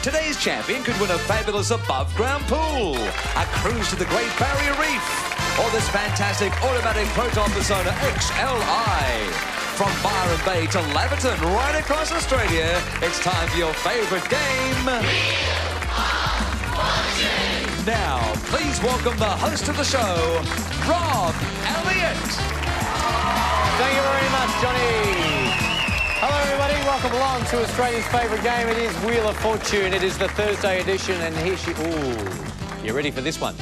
Today's champion could win a fabulous above-ground pool, a cruise to the Great Barrier Reef, or this fantastic automatic Proton Persona XLI. From Byron Bay to Laverton, right across Australia, it's time for your favourite game. Now, please welcome the host of the show, Rob Elliott. Thank you very much, Johnny. Hello, everybody. Welcome along to Australia's favourite game. It is Wheel of Fortune. It is the Thursday edition, and here she... Ooh, you ready for this one?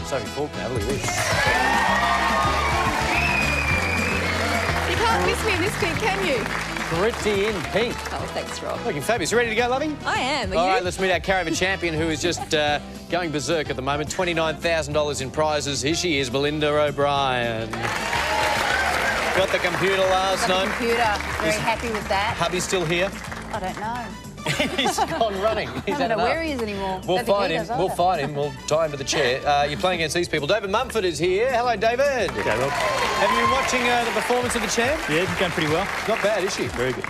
Sophie Faulkner, look at this. You can't miss me in this pink, can you? Pretty in pink. Oh, thanks, Rob. Looking fabulous. You ready to go, lovey? I am. Are All you? right, let's meet our caravan champion, who is just going berserk at the moment. $29,000 in prizes. Here she is, Belinda O'Brien. Got the computer last night. Computer. Very happy with that. Hubby's still here? I don't know. He's gone running. He's I don't know where he is anymore. We'll find him. We'll find him. We'll tie him to the chair. You're playing against these people. David Mumford is here. Hello, David. Okay, Rob. Have you been watching the performance of the champ? Yeah, going pretty well. Not bad, is she? Very good.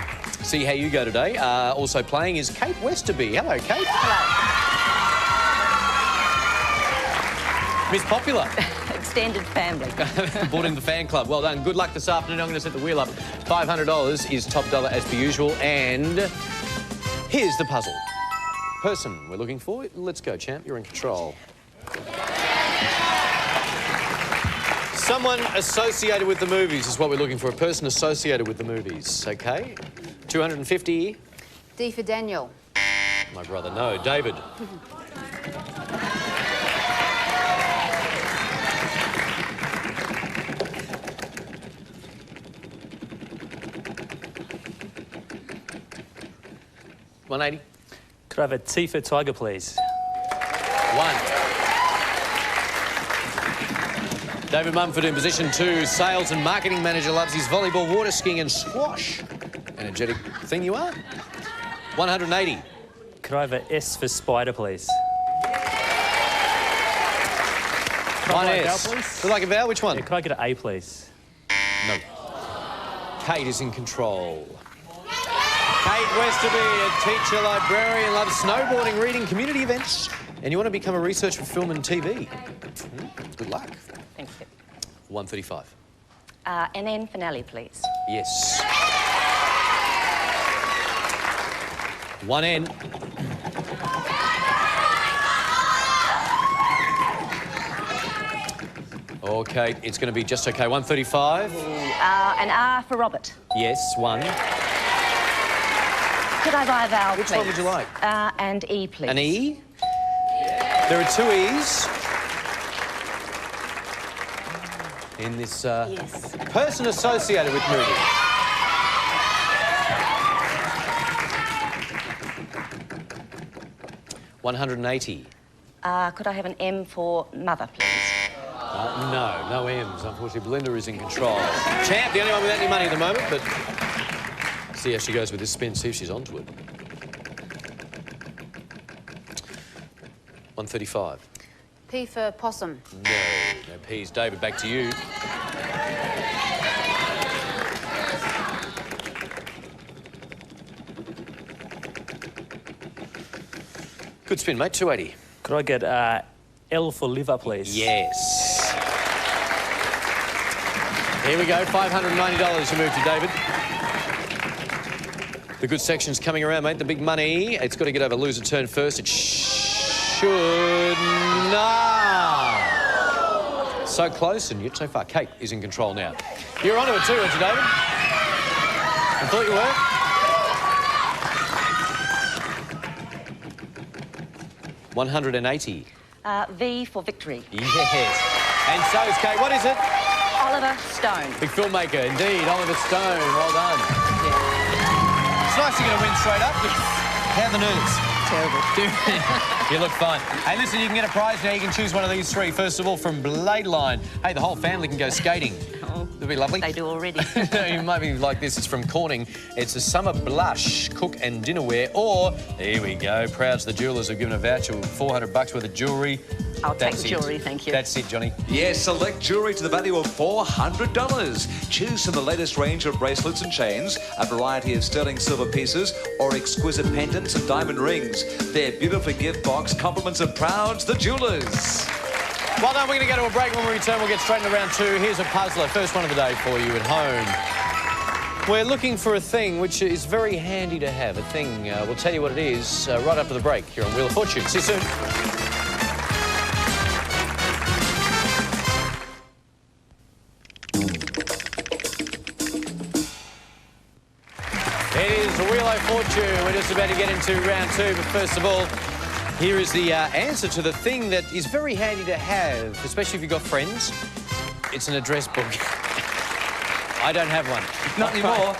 See how you go today. Also playing is Kate Westerby. Hello, Kate. Hello. Miss Popular. Extended family. Brought in the fan club. Well done. Good luck this afternoon. I'm going to set the wheel up. $500 is top dollar as per usual. And here's the puzzle. Person we're looking for. Let's go, champ. You're in control. Someone associated with the movies is what we're looking for. A person associated with the movies. OK? 250. D for Daniel. My brother, no. David. $180. Could I have a T for Tiger, please? 1. David Mumford in position 2. Sales and marketing manager, loves his volleyball, water skiing and squash. Energetic thing you are. 180. Could I have a S for Spider, please? 1 a vowel, S. please? Would like a vowel? Which one? Yeah, could I get an A, please? No. Kate is in control. Kate Westerby, a teacher, librarian, loves snowboarding, reading, community events, and you want to become a researcher for film and TV. Good luck. Thank you. 135. And then finale, please. Yes. 1N. OK, it's going to be just OK. 135. An R for Robert. Yes, 1. Could I buy a vowel, Which please? one would you like? And E, please. An E? There are 2 E's in this Yes. person associated with movies. $180. Could I have an M for mother, please? No M's. Unfortunately, Belinda is in control. Champ, the only one without any money at the moment, but see how she goes with this spin, see if she's onto it. 135. P for possum. No P's. David, back to you. Good spin, mate. 280. Could I get L for liver, please? Yes. Here we go. $590 to move to David. The good section's coming around, mate. The big money. It's got to get over loser turn first. It should... No! So close and yet so far. Kate is in control now. You're onto it too, aren't you, David? I thought you were. 180. V for victory. Yes. And so is Kate. What is it? Oliver Stone. Big filmmaker, indeed. Oliver Stone. Well done. It's nice to get a win straight up. How are the nerves? Terrible. You look fine. Hey, listen, you can get a prize now. You can choose one of these 3. First of all, from Blade Line. Hey, the whole family can go skating. Oh, That'd be lovely. they do already. You might be like this. It's from Corning. It's a summer blush, cook and dinnerware. Or, here we go, Prouds the Jewellers have given a voucher of $400 worth of jewellery. I'll take jewellery, thank you. That's it, Johnny. Yes, select jewellery to the value of $400. Choose from the latest range of bracelets and chains, a variety of sterling silver pieces, or exquisite pendants and diamond rings. Their beautiful gift box compliments of proud the jewellers. Well done, we're going to go to a break. When we return, we'll get straight into round two. Here's a puzzler, first one of the day for you at home. We're looking for a thing which is very handy to have. A thing, we'll tell you what it is right after the break here on Wheel of Fortune. See you soon. It is Wheel of Fortune. We're just about to get into round two, but first of all, here is the answer to the thing that is very handy to have, especially if you've got friends. It's an address book. I don't have one. Not anymore.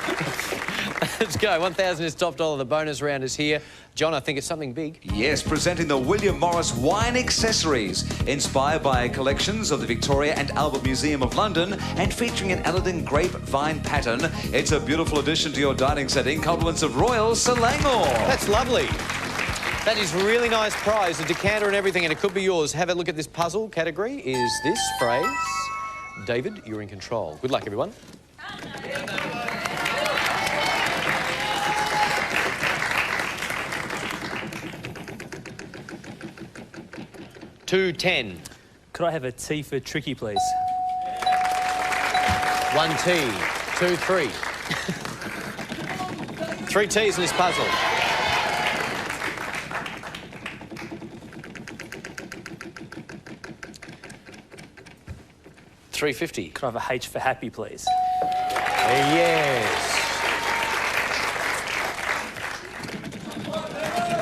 Let's go. 1,000 is top dollar. The bonus round is here. John, I think it's something big. Yes, presenting the William Morris Wine Accessories, inspired by collections of the Victoria and Albert Museum of London and featuring an elegant grapevine pattern. It's a beautiful addition to your dining setting, compliments of Royal Selangor. That's lovely. That is a really nice prize, a decanter and everything, and it could be yours. Have a look at this puzzle. Category is this phrase. David, you're in control. Good luck, everyone. $2.10. Could I have a T for tricky, please? 1 T. 2, 3. 3 T's in this puzzle. $3.50. Could I have a H for happy, please? Yes.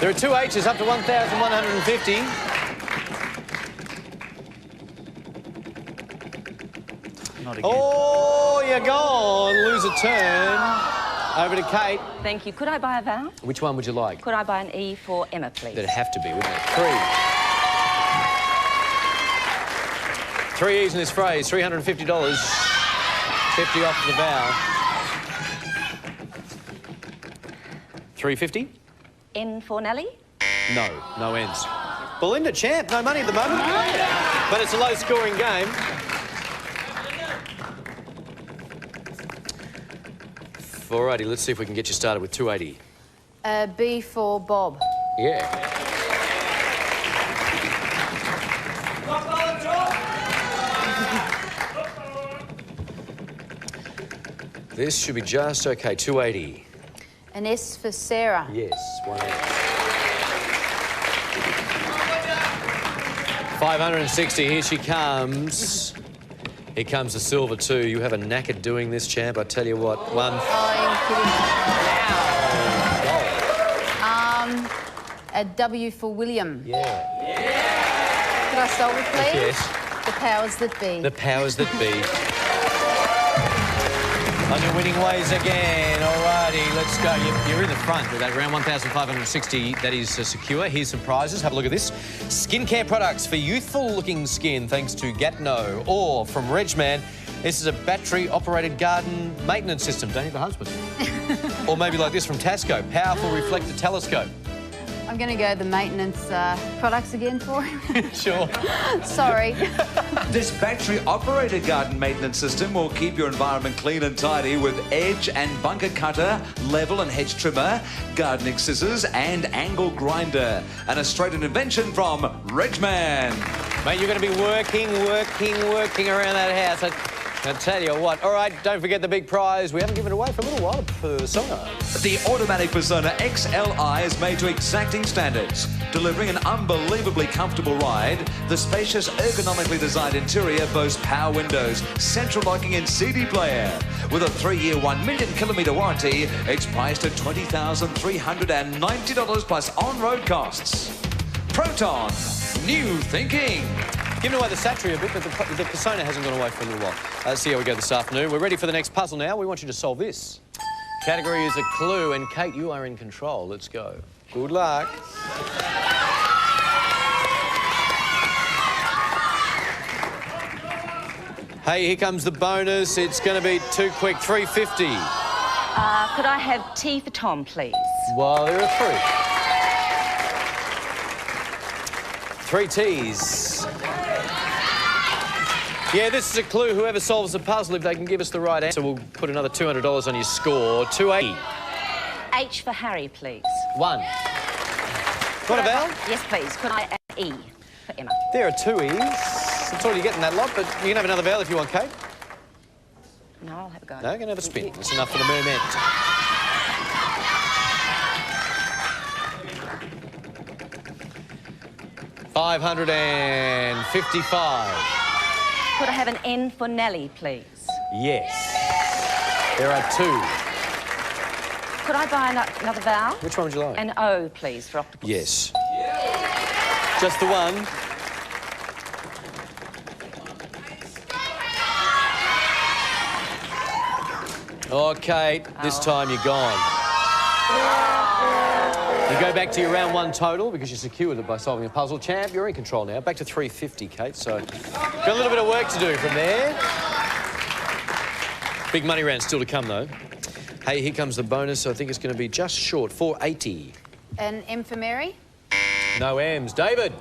There are 2 H's up to 1,150. Not again. Oh, you're gone. Lose a turn. Over to Kate. Thank you. Could I buy a vowel? Which one would you like? Could I buy an E for Emma, please? That'd have to be, wouldn't it? 3 E's in this phrase. $350. 50 off the vowel. $3.50. N for Nelly? No, no ends. Belinda, champ, no money at the moment. But it's a low-scoring game. Alrighty, let's see if we can get you started with $2.80. B for Bob. Yeah. This should be just okay. $2.80. An S for Sarah. Yes, 1 8. 560. Here she comes. Here comes the silver too. You have a knack at doing this, champ. I tell you what. 1. Oh, you're kidding. A W for William. Yeah. Could I solve it, please? Yes. The powers that be. The powers that be. On your winning ways again. Alrighty, let's go. You're in the front with that round 1,560. That is secure. Here's some prizes. Have a look at this. Skincare products for youthful-looking skin, thanks to Gatno. Or from Regman, this is a battery-operated garden maintenance system. Don't need a husband. Or maybe like this from Tasco, powerful reflector telescope. I'm going to go the maintenance products again for him. Sure. Sorry. This battery-operated garden maintenance system will keep your environment clean and tidy with edge and bunker cutter, level and hedge trimmer, gardening scissors and angle grinder. An Australian invention from Regman. Mate, you're going to be working around that house. I'll tell you what. All right, don't forget the big prize. We haven't given it away for a little while, a Persona. The automatic Persona XLI is made to exacting standards, delivering an unbelievably comfortable ride. The spacious, ergonomically designed interior boasts power windows, central locking and CD player. With a 3-year, 1 million kilometre warranty, it's priced at $20,390 plus on-road costs. Proton, new thinking. Giving away the Satria a bit, but the Persona hasn't gone away for a little while. Let's see how we go this afternoon. We're ready for the next puzzle now. We want you to solve this. Category is a clue, and Kate, you are in control. Let's go. Good luck. Hey, here comes the bonus. It's going to be too quick. $3.50. Could I have T for Tom, please? Well, there are 3. 3 T's. Yeah, this is a clue. Whoever solves the puzzle, if they can give us the right answer, we'll put another $200 on your score. 280. H for Harry, please. 1. Want a vowel? Yes, please. Could I add E for Emma? There are 2 E's. That's all you get in that lot, but you can have another vowel if you want, Kate. No, I'll have a go. No, you can have a spin. That's enough for the merman. $555. Could I have an N for Nelly, please? Yes. There are 2. Could I buy another vowel? Which one would you like? An O, please, for octopus. Yes. Just the one. Okay, this time you're gone. You go back to your round 1 total because you secured it by solving a puzzle. Champ, you're in control now. Back to 350, Kate, so got a little bit of work to do from there. Big money round still to come, though. Hey, here comes the bonus. I think it's going to be just short, 480. An M for Mary? No M's. David.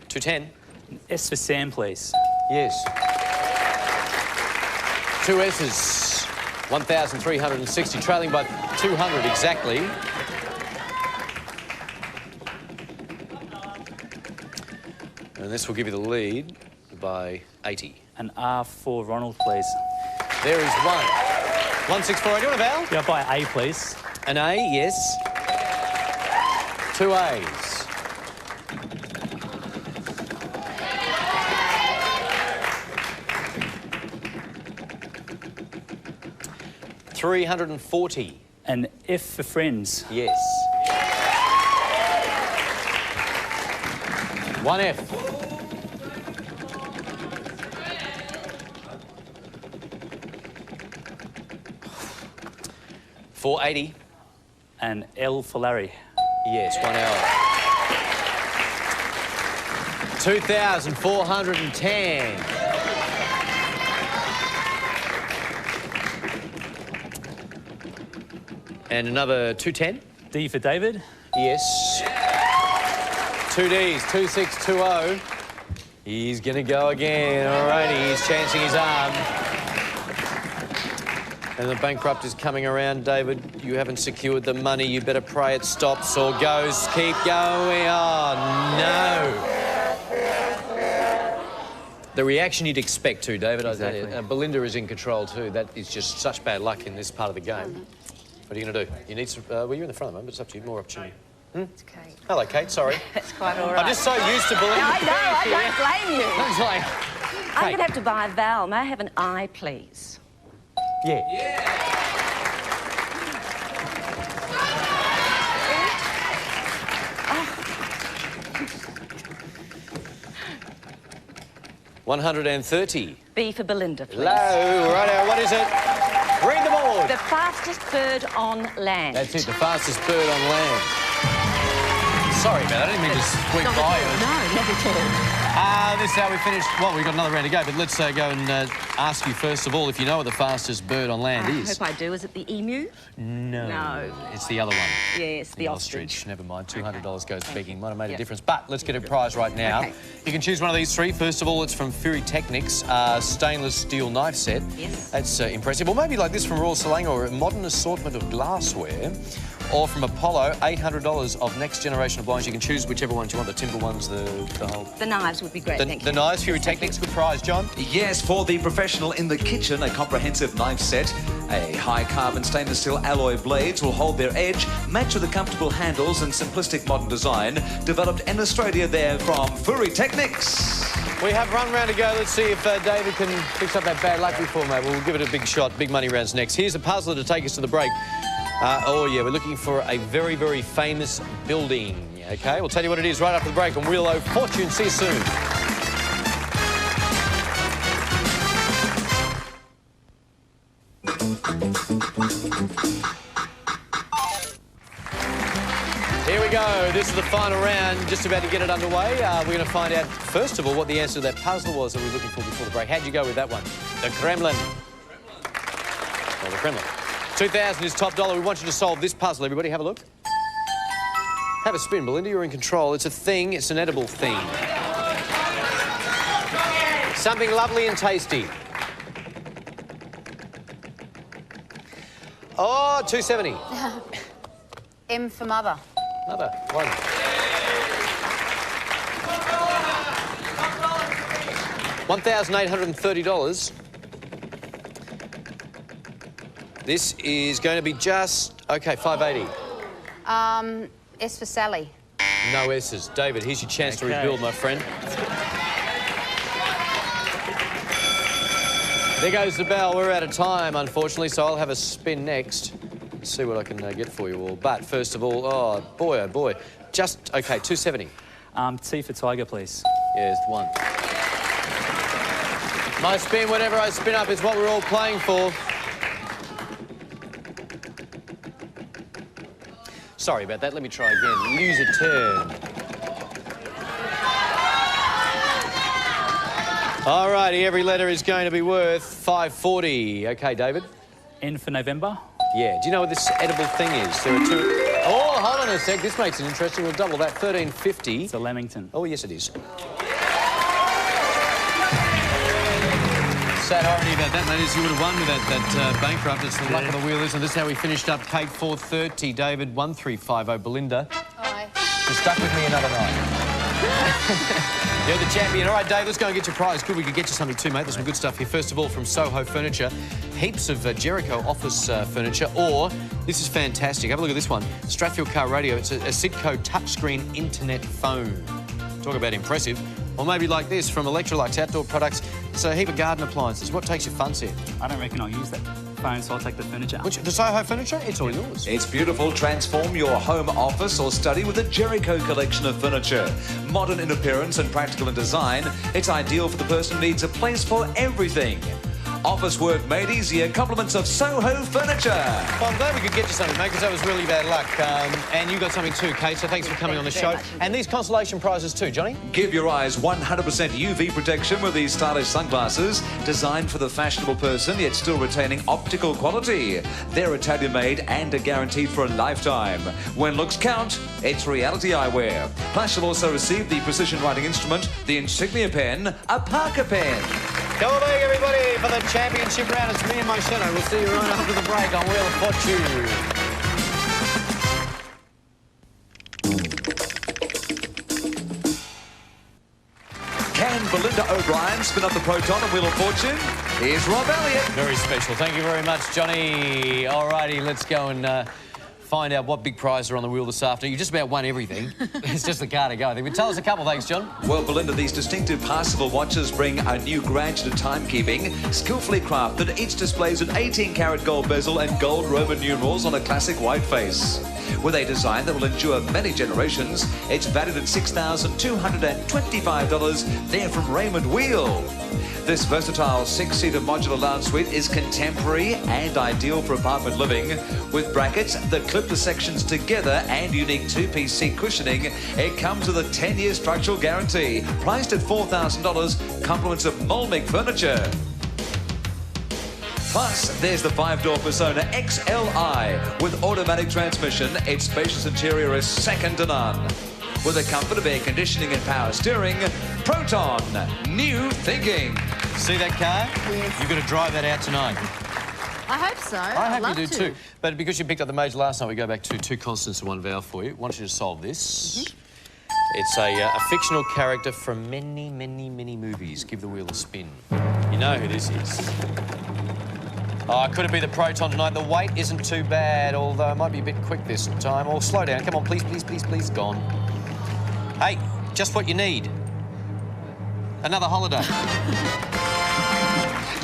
$210. S for Sam, please. Yes. 2 S's. 1,360, trailing by 200 exactly. And this will give you the lead by 80. An R for Ronald, please. There is 1. 164. Do you want a vowel? Yeah, I'll buy A, please. An A, yes. 2 A's. $340. An F for Friends. Yes. 1 F. $480. An L for Larry. Yes, 1 L. 2,410. And another 210. D for David. Yes. 2 Ds, 2620. He's going to go again. All righty, he's chancing his arm. And the bankrupt is coming around, David. You haven't secured the money. You better pray it stops or goes. Keep going. Oh, no. The reaction you'd expect too, David. Exactly. Belinda is in control too. That is just such bad luck in this part of the game. What are you going to do? You need some... well, you're in the front of them, but it's up to you. More opportunity. It's Kate. Hello, Kate. Sorry. That's quite all right. I'm just so used to Belinda. No, I don't blame you. I was like... I'm going to have to buy a vowel. May I have an I, please? Yeah. $130. B for Belinda, please. Low. Righto. What is it? Read the board. The fastest bird on land. That's it. The fastest bird on land. Sorry about that. I didn't mean to squeak by you. No, never at all. This is how we finished. Well, we've got another round to go, but let's go and ask you first of all if you know what the fastest bird on land I is. hope I do. Is it the emu? No. It's the other one. Yes, the ostrich. Never mind. $200 goes begging. Might have made a difference. But let's get a prize right now. Okay. You can choose one of these 3. First of all, it's from Fury Technics, stainless steel knife set. Yes. That's impressive. Or maybe like this from Royal Selangor, or a modern assortment of glassware. Or from Apollo, $800 of next generation of blinds. You can choose whichever ones you want, the timber ones, the whole... The knives would be great, thank you. The knives, Fury Technics, good prize, John. Yes, for the professional in the kitchen, a comprehensive knife set. A high carbon stainless steel alloy blades will hold their edge, match with the comfortable handles and simplistic modern design. Developed in Australia there from Fury Technics. We have one round to go. Let's see if David can fix up that bad luck before, mate. We'll give it a big shot. Big money rounds next. Here's a puzzler to take us to the break. Oh, yeah, we're looking for a very, very famous building. OK, we'll tell you what it is right after the break on Wheel of Fortune. See you soon. Here we go. This is the final round. Just about to get it underway. We're going to find out, first of all, what the answer to that puzzle was that we were looking for before the break. How'd you go with that one? The Kremlin. Rather friendly. 2,000 is top dollar. We want you to solve this puzzle, everybody. Have a look. Have a spin, Belinda. You're in control. It's a thing. It's an edible thing. Something lovely and tasty. Oh, 270. M for mother. Another one. $1,830. This is going to be just... OK, 580. S for Sally. No S's. David, here's your chance to rebuild, my friend. There goes the bell. We're out of time, unfortunately, so I'll have a spin next. See what I can get for you all. But first of all, oh boy, just OK, 270. T for Tiger, please. Yes, one. My spin, whenever I spin up, is what we're all playing for. Sorry about that. Let me try again. Lose a turn. All righty, every letter is going to be worth 540. OK, David? N for November. Yeah. Do you know what this edible thing is? There are two... Oh, hold on a sec. This makes it interesting. We'll double that. 1350. It's a Lamington. Oh, yes, it is. Sad irony about that, ladies. You would have won with that bankrupt. It's the luck of the wheel, isn't it? This is how we finished up. Kate, 430. David, 1350. Belinda. Hi. You're stuck with me another night. You're the champion. All right, Dave, let's go and get your prize. Good, we could get you something too, mate. There's some good stuff here. First of all, from Soho Furniture, heaps of Jericho office furniture. Or, this is fantastic. Have a look at this one. Stratfield Car Radio. It's a Sitco touchscreen internet phone. Talk about impressive. Or maybe like this, from Electrolux Outdoor Products. It's a heap of garden appliances. What takes your funds here? I don't reckon I'll use that phone, so I'll take the furniture. The Soho Furniture? It's all yours. It's beautiful. Transform your home, office or study with a Jericho collection of furniture. Modern in appearance and practical in design, it's ideal for the person who needs a place for everything. Office work made easier. Compliments of Soho Furniture. Well, I'm glad we could get you something, mate, because that was really bad luck. And you got something too, Kate, so thanks for coming on the show. And these consolation prizes too, Johnny. Give your eyes 100% UV protection with these stylish sunglasses, designed for the fashionable person, yet still retaining optical quality. They're Italian-made and are guaranteed for a lifetime. When looks count, it's Reality Eyewear. Plus, you'll also receive the precision writing instrument, the insignia pen, a Parker pen. Come on back, everybody, for the championship round. It's me and my shadow. We'll see you right after the break on Wheel of Fortune. Can Belinda O'Brien spin up the proton on Wheel of Fortune? Here's Rob Elliott. Very special. Thank you very much, Johnny. All righty, let's go and find out what big prizes are on the wheel this afternoon. You just about won everything. It's just the car to go, I think. But tell us a couple, thanks, John. Well, Belinda, these distinctive Parsifal watches bring a new graduate timekeeping, skillfully crafted. Each displays an 18-karat gold bezel and gold Roman numerals on a classic white face. With a design that will endure many generations, it's valued at $6,225. They're from Raymond Wheel. This versatile 6-seater modular lounge suite is contemporary and ideal for apartment living. With brackets that clip the sections together and unique 2-piece seat cushioning, it comes with a 10-year structural guarantee. Priced at $4,000, compliments of Molmick Furniture. Plus, there's the 5-door Persona XLI. With automatic transmission, its spacious interior is second to none. With the comfort of air conditioning and power steering, Proton, new thinking. See that car? Yes. You've got to drive that out tonight. I hope so. I hope you do too. But because you picked up the major last night, we go back to 2 constants and 1 vowel for you. I want you to solve this. It's a fictional character from many, many, many movies. Give the wheel a spin. You know who this is. Oh, could it be the Proton tonight? The weight isn't too bad, although it might be a bit quick this time. Oh, slow down. Come on, please, please, please, please. Gone. Hey, just what you need. Another holiday.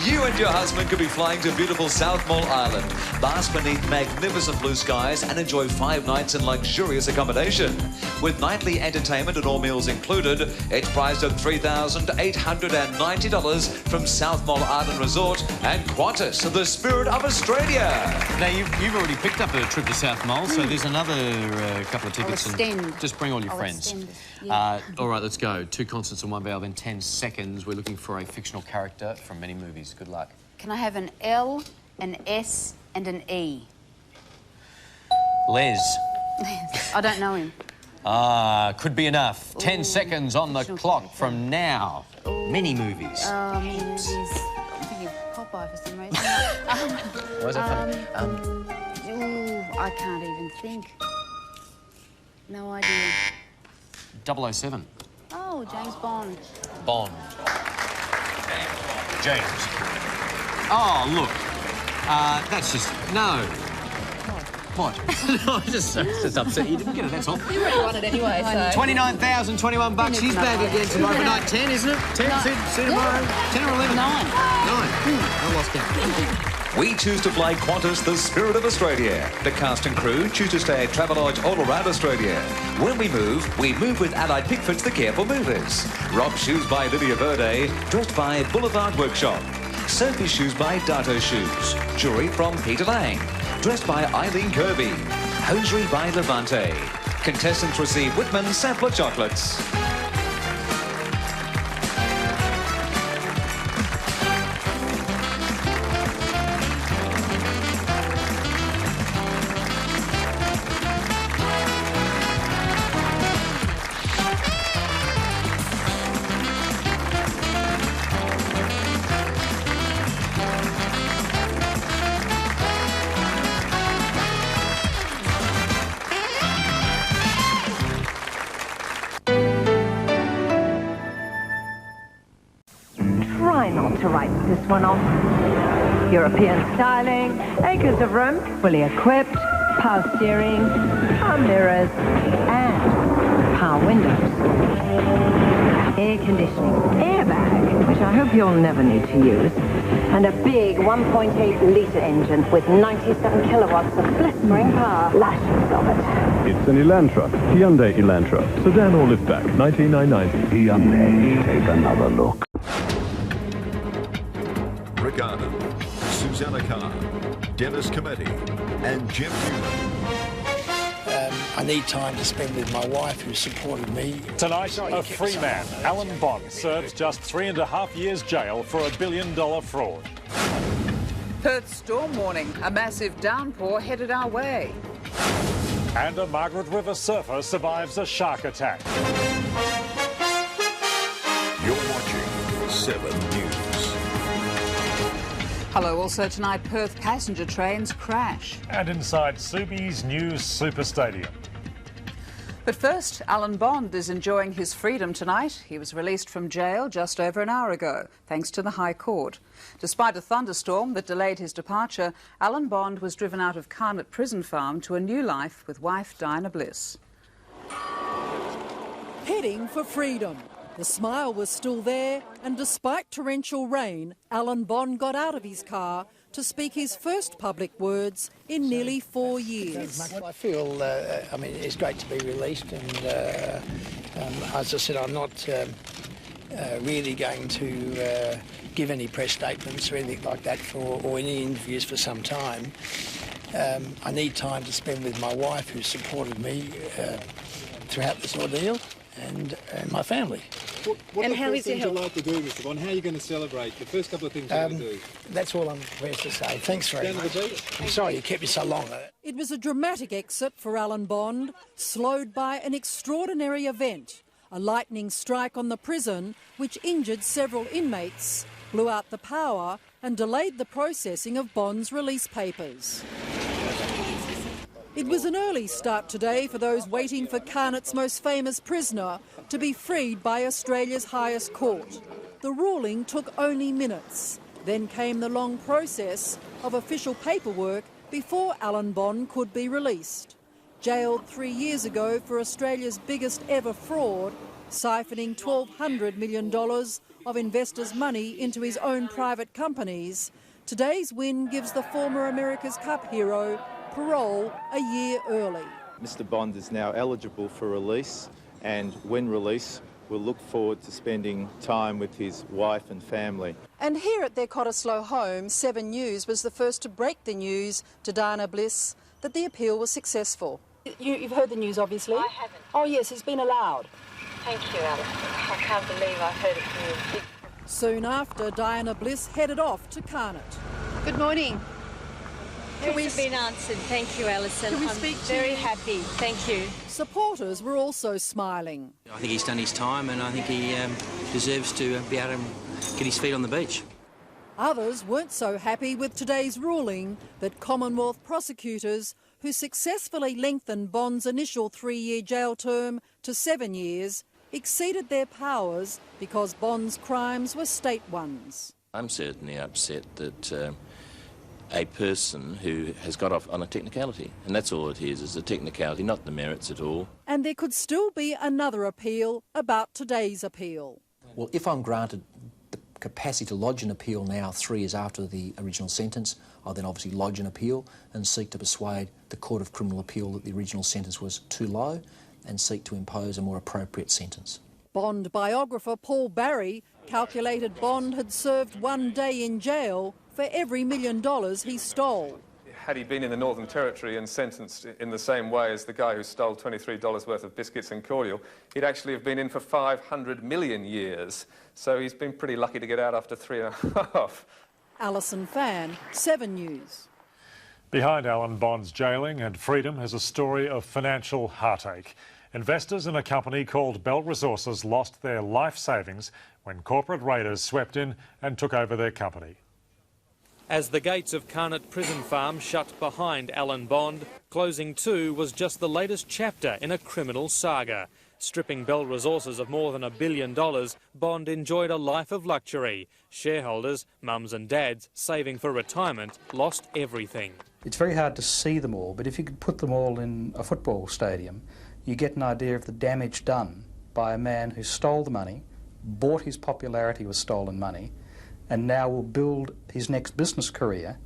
You and your husband could be flying to beautiful South Mall Island, bask beneath magnificent blue skies and enjoy 5 nights in luxurious accommodation. With nightly entertainment and all meals included, it's priced at $3,890 from South Mall Ardon Resort and Qantas, the spirit of Australia. Now, you've already picked up a trip to South Mall, so there's another couple of tickets. And just bring all your friends. Yeah. All right, let's go. 2 constants and 1 vowel in 10 seconds. We're looking for a fictional character from many movies. Good luck. Can I have an L an S and an E. Les. I don't know him. Could be enough. 10 seconds on the clock from now. Mini movies. Mini movies. I'm thinking of Popeye for some reason. Why is that funny? I can't even think. No idea. 007. Oh, James Bond. Bond. James. Oh, look. That's just... No. What? No, just upset you didn't get it, that's all. You already won it anyway, so... 29,021 bucks. She's back again tomorrow for night 10, isn't it? 10, see tomorrow? 10 or 11? 9. I lost count. We choose to fly Qantas, the spirit of Australia. The cast and crew choose to stay at Travelodge all around Australia. When we move with Allied Pickfords, the careful movers. Rob Shoes by Lydia Verde, dressed by Boulevard Workshop. Sophie Shoes by Dato Shoes. Jewellery from Peter Lang. Dressed by Eileen Kirby. Hosiery by Levante. Contestants receive Whitman sampler chocolates. Try not to write this one off. European styling, acres of room, fully equipped, power steering, power mirrors, and power windows. Air conditioning, airbag, which I hope you'll never need to use, and a big 1.8-litre engine with 97 kilowatts of blistering power. Lashes of it. It's an Elantra, Hyundai Elantra, sedan or liftback, 19,990. Hyundai, take another look. Ardon, Susannah Carr, Dennis Cometti, and Jim Newman. I need time to spend with my wife, who supported me. Tonight, a free man, Alan Bond, serves just 3.5 years jail for a $1 billion fraud. Perth storm warning. A massive downpour headed our way. And a Margaret River surfer survives a shark attack. You're watching 7 News. Hello, also tonight, Perth passenger trains crash. And inside Subi's new super stadium. But first, Alan Bond is enjoying his freedom tonight. He was released from jail just over an hour ago, thanks to the High Court. Despite a thunderstorm that delayed his departure, Alan Bond was driven out of Carnet Prison Farm to a new life with wife Diana Bliss. Heading for freedom. The smile was still there, and despite torrential rain, Alan Bond got out of his car to speak his first public words in nearly 4 years. I feel, it's great to be released, and as I said, I'm not really going to give any press statements or anything like that or any interviews for some time. I need time to spend with my wife, who supported me throughout this ordeal, and my family. What are the first things you'd like to do, Mr. Bond? How are you going to celebrate? The first couple of things you're going to do. That's all I'm prepared to say. Thanks very much. I'm sorry you kept me so long. It was a dramatic exit for Alan Bond, slowed by an extraordinary event, a lightning strike on the prison which injured several inmates, blew out the power and delayed the processing of Bond's release papers. It was an early start today for those waiting for Carnet's most famous prisoner to be freed by Australia's highest court. The ruling took only minutes. Then came the long process of official paperwork before Alan Bond could be released. Jailed 3 years ago for Australia's biggest ever fraud, siphoning $1,200 million of investors' money into his own private companies, today's win gives the former America's Cup hero parole a year early. Mr. Bond is now eligible for release, and when released, will look forward to spending time with his wife and family. And here at their Cottesloe home, 7 News was the first to break the news to Diana Bliss that the appeal was successful. You've heard the news, obviously? I haven't. Oh yes, it's been allowed. Thank you, Alice. I can't believe I heard it from you. Soon after, Diana Bliss headed off to Carnet. Good morning. We've been answered. Thank you, Alison. Can we I'm speak to very you? happy. Thank you. Supporters were also smiling. I think he's done his time, and I think he deserves to be able to get his feet on the beach. Others weren't so happy with today's ruling that Commonwealth prosecutors, who successfully lengthened Bond's initial 3-year jail term to 7 years, exceeded their powers because Bond's crimes were state ones. I'm certainly upset that a person who has got off on a technicality, and that's all it is a technicality, not the merits at all. And there could still be another appeal about today's appeal. Well, if I'm granted the capacity to lodge an appeal now 3 years after the original sentence, I'll then obviously lodge an appeal and seek to persuade the Court of Criminal Appeal that the original sentence was too low and seek to impose a more appropriate sentence. Bond biographer Paul Barry calculated Bond had served 1 day in jail for every $1 million he stole. Had he been in the Northern Territory and sentenced in the same way as the guy who stole $23 worth of biscuits and cordial, he'd actually have been in for 500 million years. So he's been pretty lucky to get out after 3.5. Alison Fan, 7 News. Behind Alan Bond's jailing and freedom is a story of financial heartache. Investors in a company called Bell Resources lost their life savings when corporate raiders swept in and took over their company. As the gates of Carnot Prison Farm shut behind Alan Bond, closing too was just the latest chapter in a criminal saga. Stripping Bell Resources of more than $1 billion, Bond enjoyed a life of luxury. Shareholders, mums and dads, saving for retirement, lost everything. It's very hard to see them all, but if you could put them all in a football stadium, you get an idea of the damage done by a man who stole the money, bought his popularity with stolen money, and now will build his next business career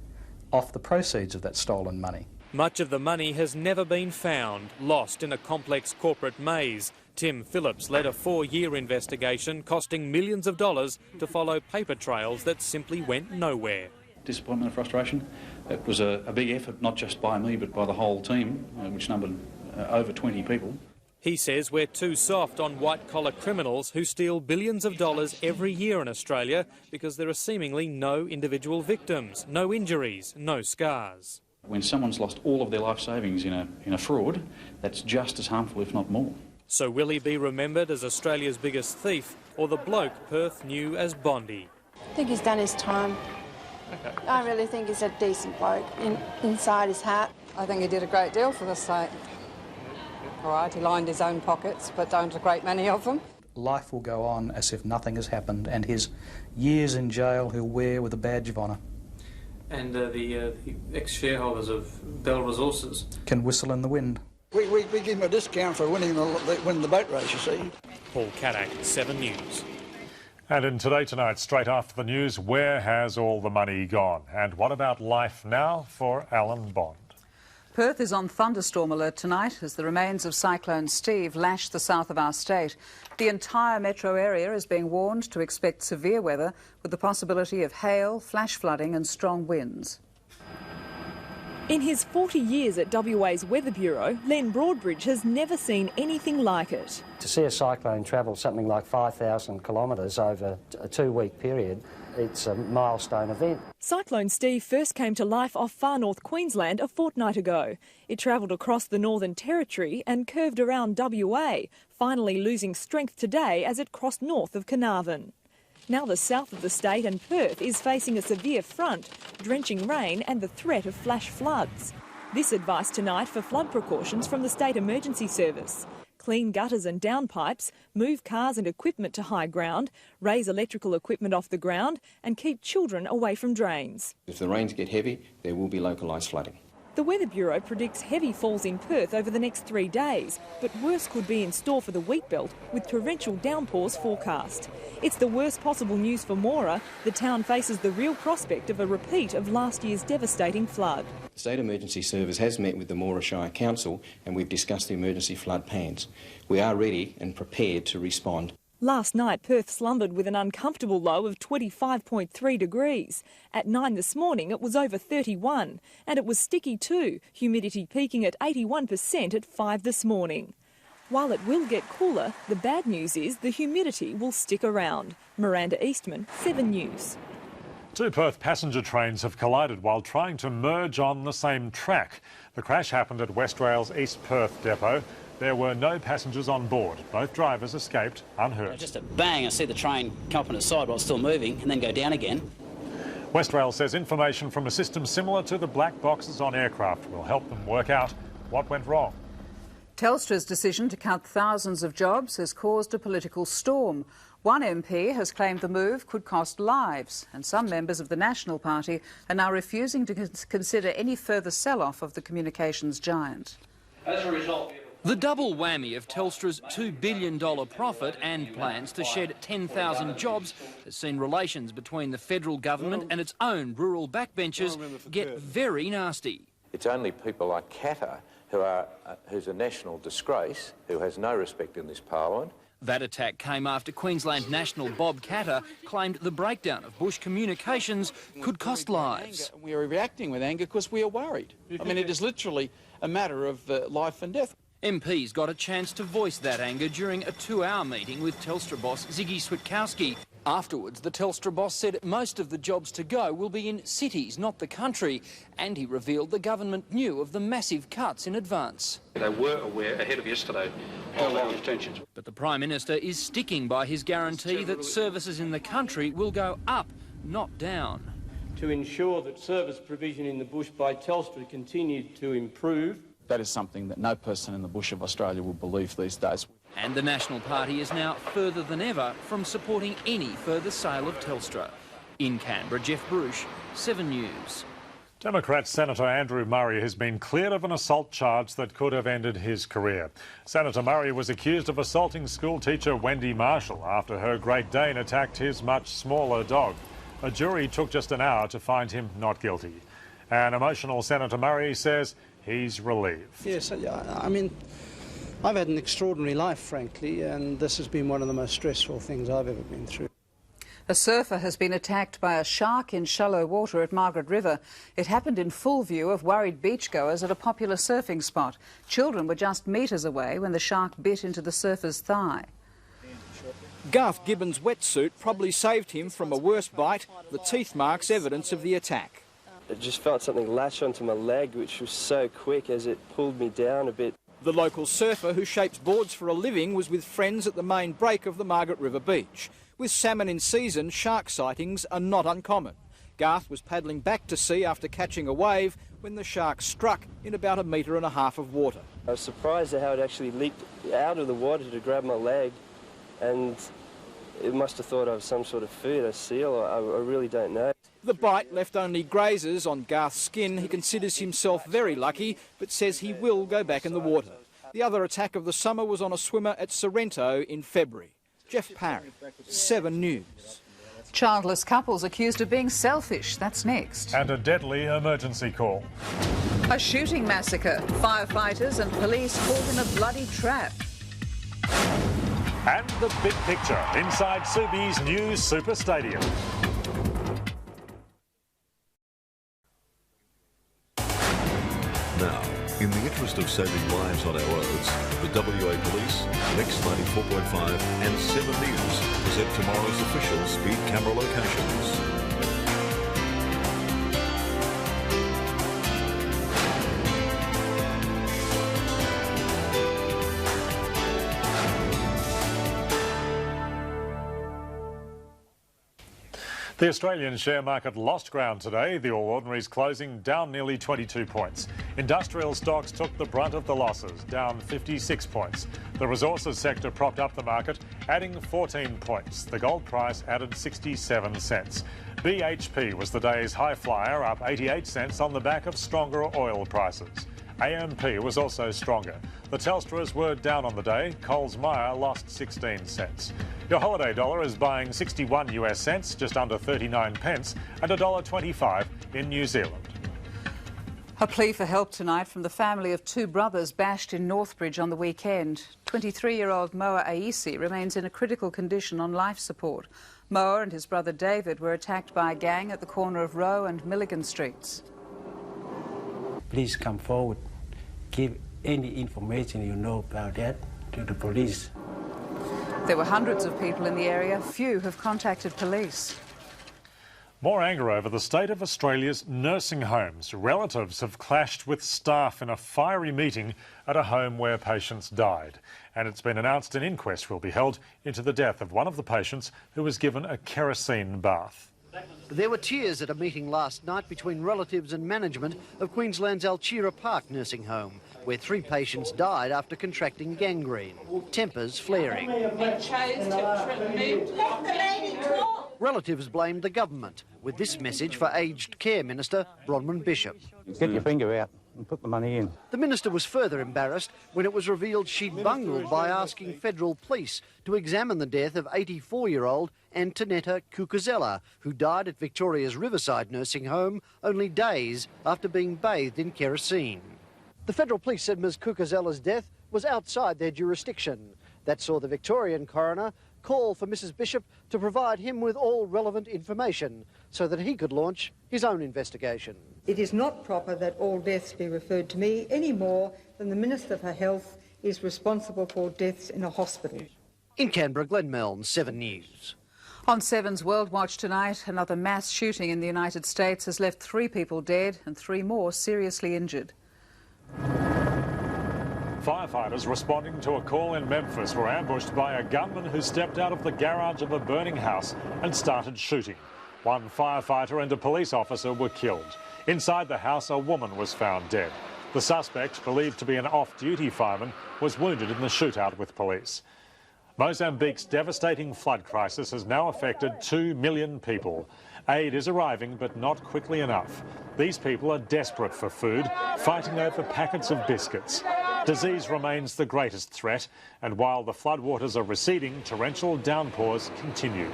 off the proceeds of that stolen money. Much of the money has never been found, lost in a complex corporate maze. Tim Phillips led a 4-year investigation costing millions of dollars to follow paper trails that simply went nowhere. Disappointment and frustration. It was a big effort, not just by me but by the whole team, which numbered over 20 people. He says we're too soft on white-collar criminals who steal billions of dollars every year in Australia because there are seemingly no individual victims, no injuries, no scars. When someone's lost all of their life savings in a fraud, that's just as harmful, if not more. So will he be remembered as Australia's biggest thief or the bloke Perth knew as Bondy? I think he's done his time. Okay. I really think he's a decent bloke inside his heart. I think he did a great deal for the state. All right, he lined his own pockets, but don't a great many of them. Life will go on as if nothing has happened, and his years in jail he'll wear with a badge of honour. And the ex-shareholders of Bell Resources Can whistle in the wind. We give him a discount for winning the boat race, you see. Paul Caddock, 7 News. And in Today Tonight, straight after the news, where has all the money gone? And what about life now for Alan Bond? Perth is on thunderstorm alert tonight as the remains of Cyclone Steve lash the south of our state. The entire metro area is being warned to expect severe weather with the possibility of hail, flash flooding and strong winds. In his 40 years at WA's Weather Bureau, Len Broadbridge has never seen anything like it. To see a cyclone travel something like 5,000 kilometres over a 2-week period, it's a milestone event. Cyclone Steve first came to life off far north Queensland a fortnight ago. It travelled across the Northern Territory and curved around WA, finally losing strength today as it crossed north of Carnarvon. Now the south of the state and Perth is facing a severe front, drenching rain and the threat of flash floods. This advice tonight for flood precautions from the State Emergency Service. Clean gutters and downpipes, move cars and equipment to high ground, raise electrical equipment off the ground and keep children away from drains. If the rains get heavy, there will be localised flooding. The Weather Bureau predicts heavy falls in Perth over the next 3 days, but worse could be in store for the wheat belt with torrential downpours forecast. It's the worst possible news for Moora. The town faces the real prospect of a repeat of last year's devastating flood. The State Emergency Service has met with the Moora Shire Council and we've discussed the emergency flood plans. We are ready and prepared to respond. Last night, Perth slumbered with an uncomfortable low of 25.3 degrees. At 9 this morning, it was over 31, and it was sticky too, humidity peaking at 81% at 5 this morning. While it will get cooler, the bad news is the humidity will stick around. Miranda Eastman, 7 News. Two Perth passenger trains have collided while trying to merge on the same track. The crash happened at Westrail's East Perth depot. There were no passengers on board. Both drivers escaped unhurt. Just a bang, I see the train come up on its side while it's still moving and then go down again. Westrail says information from a system similar to the black boxes on aircraft will help them work out what went wrong. Telstra's decision to cut thousands of jobs has caused a political storm. One MP has claimed the move could cost lives, and some members of the National Party are now refusing to consider any further sell-off of the communications giant. As a result, the double whammy of Telstra's $2 billion profit and plans to shed 10,000 jobs has seen relations between the federal government and its own rural backbenchers get very nasty. It's only people like Qatar who's a national disgrace, who has no respect in this parliament. That attack came after Queensland National Bob Katter claimed the breakdown of bush communications could cost lives. We are reacting with anger because we are worried. I mean, it is literally a matter of life and death. MPs got a chance to voice that anger during a 2-hour meeting with Telstra boss Ziggy Switkowski. Afterwards, the Telstra boss said most of the jobs to go will be in cities, not the country, and he revealed the government knew of the massive cuts in advance. They were aware ahead of yesterday of our intentions. But the Prime Minister is sticking by his guarantee that services in the country will go up, not down. To ensure that service provision in the bush by Telstra continued to improve. That is something that no person in the bush of Australia will believe these days. And the National Party is now further than ever from supporting any further sale of Telstra. In Canberra, Jeff Bruce, 7 News. Democrat Senator Andrew Murray has been cleared of an assault charge that could have ended his career. Senator Murray was accused of assaulting school teacher Wendy Marshall after her Great Dane attacked his much smaller dog. A jury took just an hour to find him not guilty. An emotional Senator Murray says he's relieved. Yes, I mean, I've had an extraordinary life, frankly, and this has been one of the most stressful things I've ever been through. A surfer has been attacked by a shark in shallow water at Margaret River. It happened in full view of worried beachgoers at a popular surfing spot. Children were just metres away when the shark bit into the surfer's thigh. Garth Gibbons' wetsuit probably saved him from a worse bite, the teeth marks evidence of the attack. I just felt something latch onto my leg, which was so quick as it pulled me down a bit. The local surfer who shapes boards for a living was with friends at the main break of the Margaret River beach. With salmon in season, shark sightings are not uncommon. Garth was paddling back to sea after catching a wave when the shark struck in about 1.5 metres of water. I was surprised at how it actually leaped out of the water to grab my leg, and it must have thought I was some sort of food, a seal, I really don't know. The bite left only grazes on Garth's skin. He considers himself very lucky, but says he will go back in the water. The other attack of the summer was on a swimmer at Sorrento in February. Jeff Parry, 7 News. Childless couples accused of being selfish. That's next. And a deadly emergency call. A shooting massacre. Firefighters and police caught in a bloody trap. And the big picture inside Subi's new Super Stadium. Now, in the interest of saving lives on our roads, the WA Police, Next 94.5 and 7 News present tomorrow's official speed camera locations. The Australian share market lost ground today. The All Ordinaries closing down nearly 22 points. Industrial stocks took the brunt of the losses, down 56 points. The resources sector propped up the market, adding 14 points. The gold price added 67 cents. BHP was the day's high flyer, up 88 cents on the back of stronger oil prices. AMP was also stronger. The Telstras were down on the day. Coles Myer lost 16 cents. Your holiday dollar is buying 61 US cents, just under 39 pence, and $1.25 in New Zealand. A plea for help tonight from the family of 2 brothers bashed in Northbridge on the weekend. 23-year-old Moa Aisi remains in a critical condition on life support. Moa and his brother David were attacked by a gang at the corner of Rowe and Milligan Streets. Please come forward. Give any information you know about that to the police. There were hundreds of people in the area. Few have contacted police. More anger over the state of Australia's nursing homes. Relatives have clashed with staff in a fiery meeting at a home where patients died. And it's been announced an inquest will be held into the death of one of the patients who was given a kerosene bath. There were tears at a meeting last night between relatives and management of Queensland's Alchira Park nursing home, where 3 patients died after contracting gangrene, tempers flaring. Relatives blamed the government, with this message for Aged Care Minister Bronwyn Bishop. Get your finger out and put the money in. The minister was further embarrassed when it was revealed she'd bungled by asking federal police to examine the death of 84-year-old Antonetta Cucuzella, who died at Victoria's Riverside nursing home only days after being bathed in kerosene. The federal police said Ms Cucuzella's death was outside their jurisdiction. That saw the Victorian coroner call for Mrs Bishop to provide him with all relevant information so that he could launch his own investigation. It is not proper that all deaths be referred to me any more than the Minister for Health is responsible for deaths in a hospital. In Canberra, Glenn Milne, 7 News. On 7's World Watch tonight, another mass shooting in the United States has left 3 people dead and 3 more seriously injured. Firefighters responding to a call in Memphis were ambushed by a gunman who stepped out of the garage of a burning house and started shooting. 1 firefighter and a police officer were killed. Inside the house, a woman was found dead. The suspect, believed to be an off-duty fireman, was wounded in the shootout with police. Mozambique's devastating flood crisis has now affected 2 million people. Aid is arriving, but not quickly enough. These people are desperate for food, fighting over packets of biscuits. Disease remains the greatest threat, and while the floodwaters are receding, torrential downpours continue.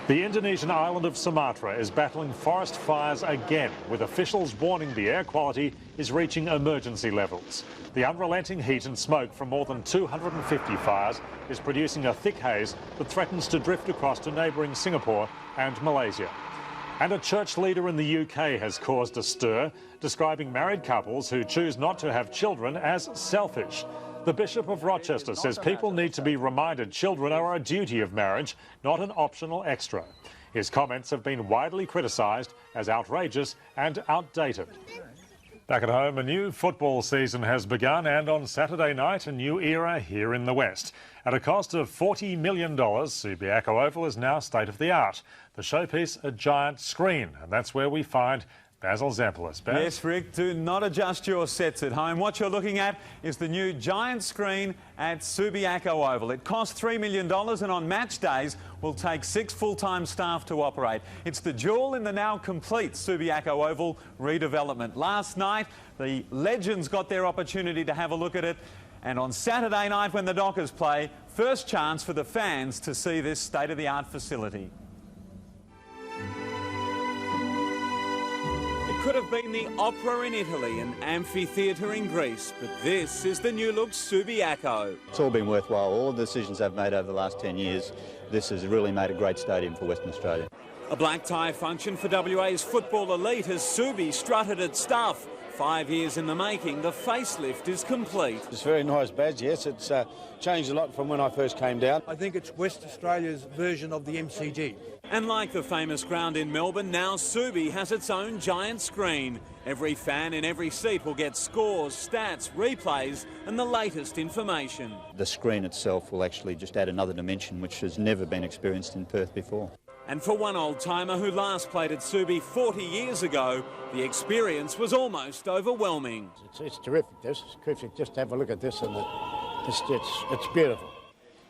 The Indonesian island of Sumatra is battling forest fires again, with officials warning the air quality is reaching emergency levels. The unrelenting heat and smoke from more than 250 fires is producing a thick haze that threatens to drift across to neighbouring Singapore and Malaysia. And a church leader in the UK has caused a stir, describing married couples who choose not to have children as selfish. The Bishop of Rochester says people need to be reminded children are a duty of marriage, not an optional extra. His comments have been widely criticised as outrageous and outdated. Back at home, a new football season has begun, and on Saturday night, a new era here in the West. At a cost of $40 million, Subiaco Oval is now state-of-the-art. The showpiece, a giant screen, and that's where we find Basil Zampoulis. Yes, Rick, do not adjust your sets at home. What you're looking at is the new giant screen at Subiaco Oval. It costs $3 million and on match days will take 6 full-time staff to operate. It's the jewel in the now complete Subiaco Oval redevelopment. Last night, the legends got their opportunity to have a look at it. And on Saturday night when the Dockers play, first chance for the fans to see this state-of-the-art facility. Could have been the opera in Italy, an amphitheatre in Greece, but this is the new look Subiaco. It's all been worthwhile. All the decisions they've made over the last 10 years, this has really made a great stadium for Western Australia. A black tie function for WA's football elite as Subi strutted its stuff. 5 years in the making, the facelift is complete. It's a very nice badge, yes. It's changed a lot from when I first came down. I think it's West Australia's version of the MCG. And like the famous ground in Melbourne, now Subi has its own giant screen. Every fan in every seat will get scores, stats, replays and the latest information. The screen itself will actually just add another dimension which has never been experienced in Perth before. And for one old-timer who last played at Subi 40 years ago, the experience was almost overwhelming. It's terrific, this. It's terrific. Just have a look at this and it's beautiful.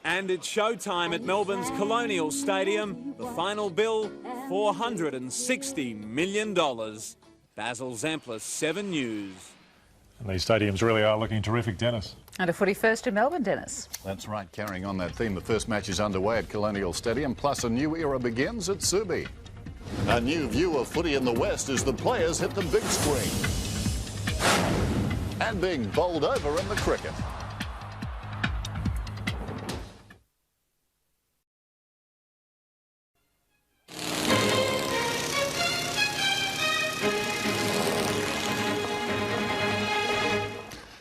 And it's showtime at Melbourne's Colonial Stadium. The final bill, $460 million. Basil Zampoulis, 7 News. And these stadiums really are looking terrific, Dennis. And a footy first in Melbourne, Dennis. That's right, carrying on that theme. The first match is underway at Colonial Stadium, plus a new era begins at Subi. A new view of footy in the West as the players hit the big screen. And being bowled over in the cricket.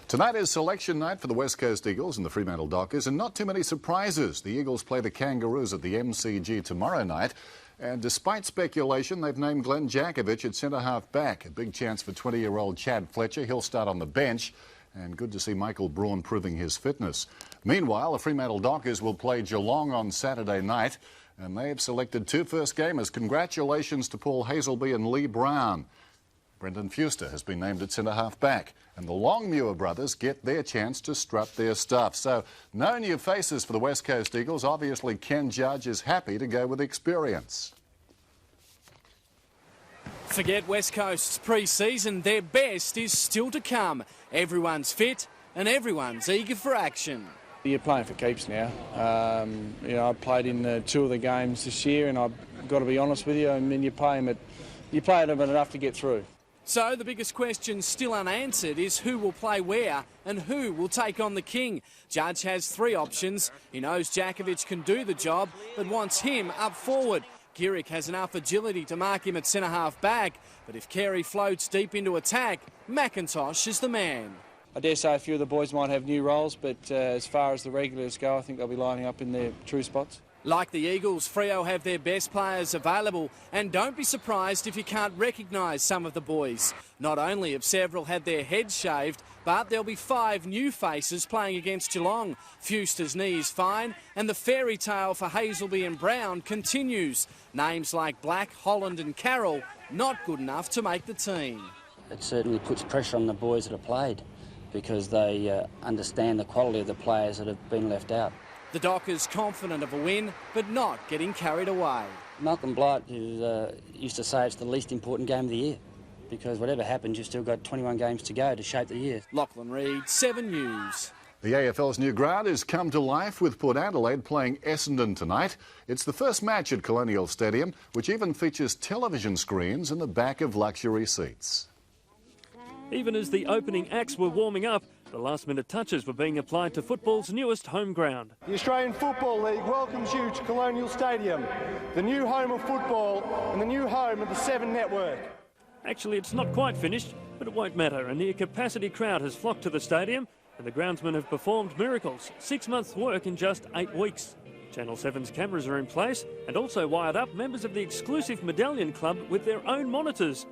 Tonight is selection night for the West Coast Eagles and the Fremantle Dockers, and not too many surprises. The Eagles play the Kangaroos at the MCG tomorrow night, And despite speculation, they've named Glenn Jakovich at centre-half back. A big chance for 20-year-old Chad Fletcher. He'll start on the bench. And good to see Michael Braun proving his fitness. Meanwhile, the Fremantle Dockers will play Geelong on Saturday night. And they've selected 2 first gamers. Congratulations to Paul Hazelby and Lee Brown. Brendan Fuster has been named at centre-half back. And the Longmuir brothers get their chance to strut their stuff. So no new faces for the West Coast Eagles. Obviously, Ken Judge is happy to go with experience. Forget West Coast's pre-season. Their best is still to come. Everyone's fit and everyone's eager for action. You're playing for keeps now. You know, I played in 2 of the games this year, and I've got to be honest with you. I mean, you play them enough to get through. So the biggest question still unanswered is who will play where and who will take on the King. Judge has 3 options. He knows Jakovich can do the job, but wants him up forward. Girick has enough agility to mark him at centre-half back, but if Carey floats deep into attack, McIntosh is the man. I dare say a few of the boys might have new roles, but as far as the regulars go, I think they'll be lining up in their true spots. Like the Eagles, Freo have their best players available, and don't be surprised if you can't recognise some of the boys. Not only have several had their heads shaved, but there'll be 5 new faces playing against Geelong. Fuster's knee is fine, and the fairy tale for Hazelby and Brown continues. Names like Black, Holland and Carroll not good enough to make the team. It certainly puts pressure on the boys that have played because they understand the quality of the players that have been left out. The Dockers confident of a win, but not getting carried away. Malcolm Blight used to say it's the least important game of the year because whatever happens, you've still got 21 games to go to shape the year. Lachlan Reid, 7 News. The AFL's new ground has come to life with Port Adelaide playing Essendon tonight. It's the first match at Colonial Stadium, which even features television screens in the back of luxury seats. Even as the opening acts were warming up, the last-minute touches were being applied to football's newest home ground. The Australian Football League welcomes you to Colonial Stadium, the new home of football and the new home of the 7 Network. Actually, it's not quite finished, but it won't matter. A near-capacity crowd has flocked to the stadium, and the groundsmen have performed miracles. 6 months' work in just 8 weeks. Channel 7's cameras are in place and also wired up members of the exclusive Medallion Club with their own monitors.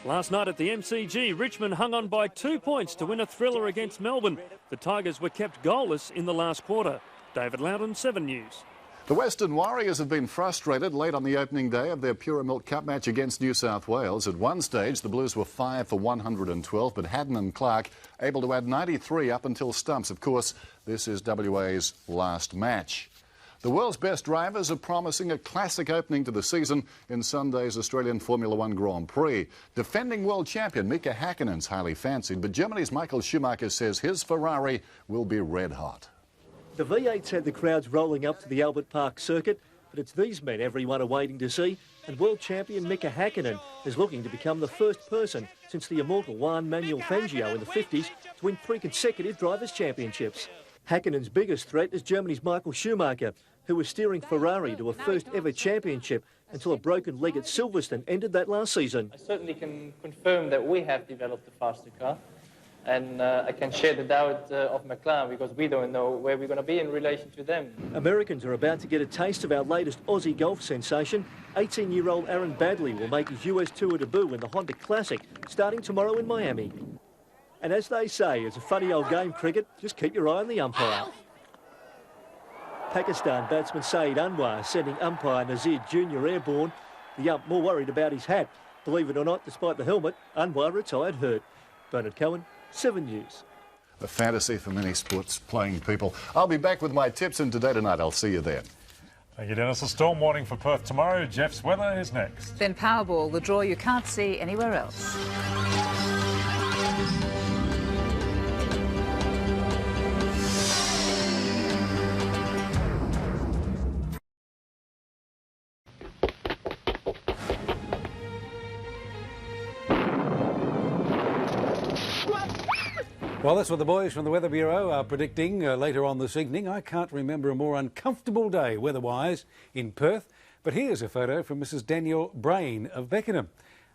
Last night at the MCG, Richmond hung on by 2 points to win a thriller against Melbourne. The Tigers were kept goalless in the last quarter. David Loudon, 7 News. The Western Warriors have been frustrated late on the opening day of their Pura Milk Cup match against New South Wales. At one stage, the Blues were 5 for 112, but Haddon and Clark able to add 93 up until stumps. Of course, this is WA's last match. The world's best drivers are promising a classic opening to the season in Sunday's Australian Formula One Grand Prix. Defending world champion Mika Häkkinen's highly fancied, but Germany's Michael Schumacher says his Ferrari will be red hot. The V8's had the crowds rolling up to the Albert Park circuit, but it's these men everyone are waiting to see, and world champion Mika Häkkinen is looking to become the first person since the immortal Juan Manuel Fangio in the 50s to win 3 consecutive Drivers' Championships. Häkkinen's biggest threat is Germany's Michael Schumacher, who was steering Ferrari to a first-ever championship until a broken leg at Silverstone ended that last season. I certainly can confirm that we have developed a faster car, and I can share the doubt of McLaren because we don't know where we're going to be in relation to them. Americans are about to get a taste of our latest Aussie golf sensation. 18-year-old Aaron Baddeley will make his US Tour debut in the Honda Classic starting tomorrow in Miami. And as they say, it's a funny old game, cricket. Just keep your eye on the umpire. Pakistan batsman Saeed Anwar sending umpire Nazir Jr. airborne. The ump more worried about his hat. Believe it or not, despite the helmet, Anwar retired hurt. Bernard Cohen, 7 News. A fantasy for many sports playing people. I'll be back with my tips in Today Tonight. I'll see you then. Thank you, Dennis. A storm warning for Perth tomorrow. Jeff's weather is next. Then Powerball, the draw you can't see anywhere else. Well, that's what the boys from the Weather Bureau are predicting later on this evening. I can't remember a more uncomfortable day weather-wise in Perth, but here's a photo from Mrs. Danielle Brain of Beckenham.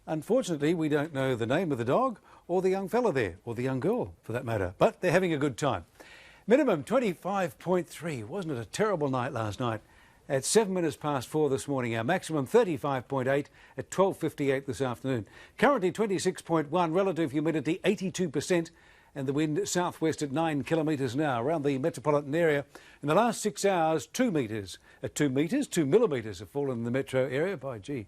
Unfortunately, we don't know the name of the dog or the young fella there, or the young girl for that matter, but they're having a good time. Minimum 25.3. Wasn't it a terrible night last night? At 4:07 this morning. Our maximum 35.8 at 12:58 this afternoon. Currently 26.1, relative humidity 82%, and the wind southwest at 9 kilometres an hour around the metropolitan area. In the last 6 hours, 2 metres. At 2 metres, 2 millimetres have fallen in the metro area. By gee,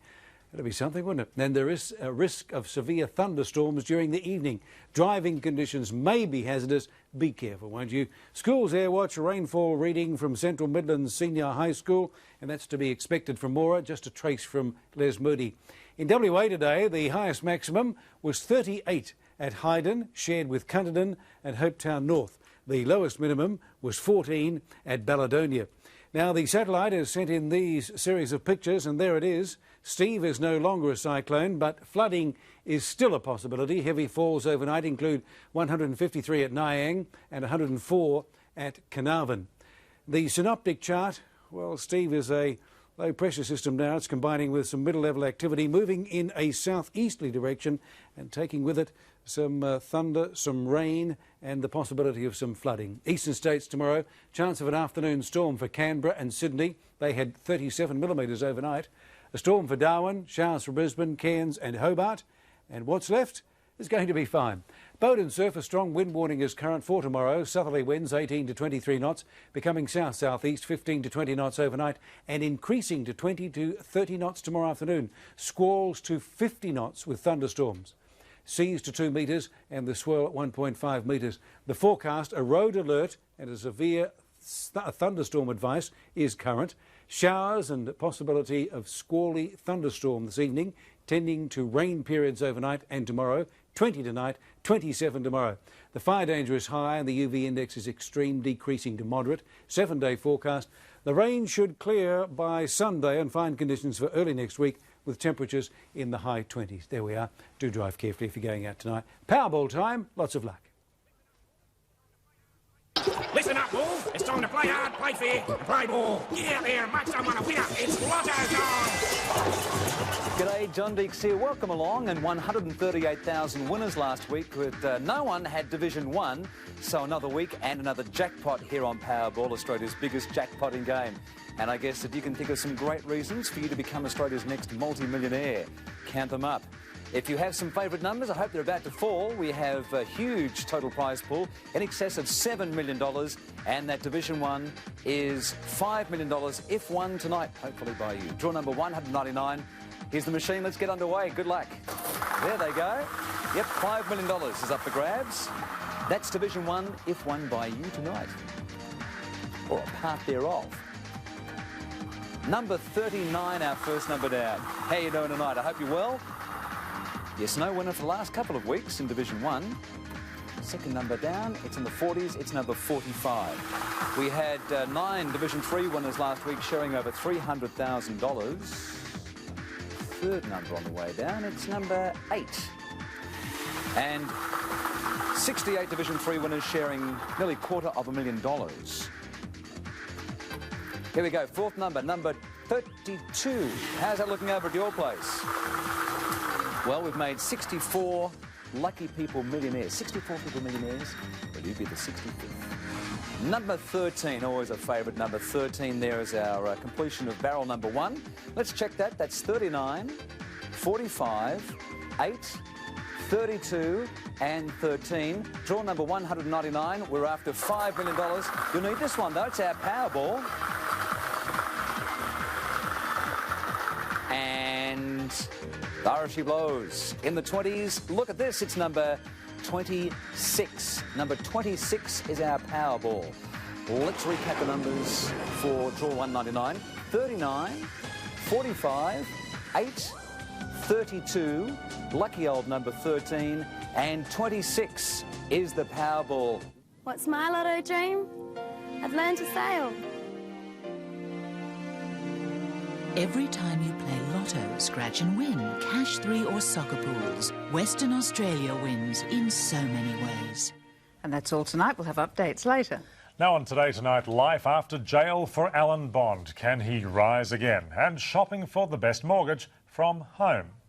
that'd be something, wouldn't it? And there is a risk of severe thunderstorms during the evening. Driving conditions may be hazardous. Be careful, won't you? Schools Air Watch, rainfall reading from Central Midlands Senior High School, and that's to be expected from Moora, just a trace from Les Moody. In WA today, the highest maximum was 38 at Hyundai, shared with Cunterden and Hopetown North. The lowest minimum was 14 at Balladonia. Now, the satellite has sent in these series of pictures, and there it is. Steve is no longer a cyclone, but flooding is still a possibility. Heavy falls overnight include 153 at Nyang and 104 at Carnarvon. The synoptic chart, well, Steve is a low pressure system now. It's combining with some middle level activity, moving in a southeasterly direction and taking with it some thunder, some rain and the possibility of some flooding. Eastern states tomorrow, chance of an afternoon storm for Canberra and Sydney. They had 37 millimetres overnight. A storm for Darwin, showers for Brisbane, Cairns and Hobart. And what's left is going to be fine. Boat and surf, a strong wind warning is current for tomorrow. Southerly winds 18 to 23 knots, becoming south-southeast 15 to 20 knots overnight and increasing to 20 to 30 knots tomorrow afternoon. Squalls to 50 knots with thunderstorms. Seas to 2 metres and the swirl at 1.5 metres. The forecast, a road alert and a severe thunderstorm advice is current. Showers and possibility of squally thunderstorm this evening, tending to rain periods overnight and tomorrow. 20 tonight, 27 tomorrow. The fire danger is high and the UV index is extreme, decreasing to moderate. 7-day forecast. The rain should clear by Sunday and fine conditions for early next week with temperatures in the high 20s. There we are. Do drive carefully if you're going out tonight. Powerball time. Lots of luck. Listen up, Bull. It's time to play hard, play fair, and play ball. Yeah, there, make someone a winner. It's Lotto time. G'day, John Deeks here. Welcome along. And 138,000 winners last week, but no one had Division 1. So another week and another jackpot here on Powerball, Australia's biggest jackpotting game. And I guess if you can think of some great reasons for you to become Australia's next multi-millionaire, count them up. If you have some favourite numbers, I hope they're about to fall. We have a huge total prize pool in excess of $7 million, and that Division 1 is $5 million if won tonight, hopefully by you. Draw number 199. Here's the machine. Let's get underway. Good luck. There they go. Yep, $5 million is up for grabs. That's Division 1 if won by you tonight, or a part thereof. Number 39, our first number down. How you doing tonight? I hope you're well. Yes, no winner for the last couple of weeks in Division 1. Second number down, it's in the 40s, it's number 45. We had 9 Division 3 winners last week sharing over $300,000. Third number on the way down, it's number 8. And 68 Division 3 winners sharing nearly $250,000. Here we go, fourth number, number 32. How's that looking over at your place? Well, we've made 64 lucky people millionaires. 64 people millionaires. Will you be the 65th? Number 13, always a favourite. Number 13 there is our completion of barrel number 1. Let's check that. That's 39, 45, 8, 32 and 13. Draw number 199. We're after $5 million. You'll need this one, though. It's our Powerball. And there she blows. In the 20s, look at this, it's number 26. Number 26 is our Powerball. Let's recap the numbers for draw 199. 39, 45, 8, 32, lucky old number 13, and 26 is the Powerball. What's my lotto dream? I've learned to sail. Every time you play Lotto, scratch and win, cash 3 or soccer pools. Western Australia wins in so many ways. And that's all tonight. We'll have updates later. Now on Today Tonight, life after jail for Alan Bond. Can he rise again? And shopping for the best mortgage from home.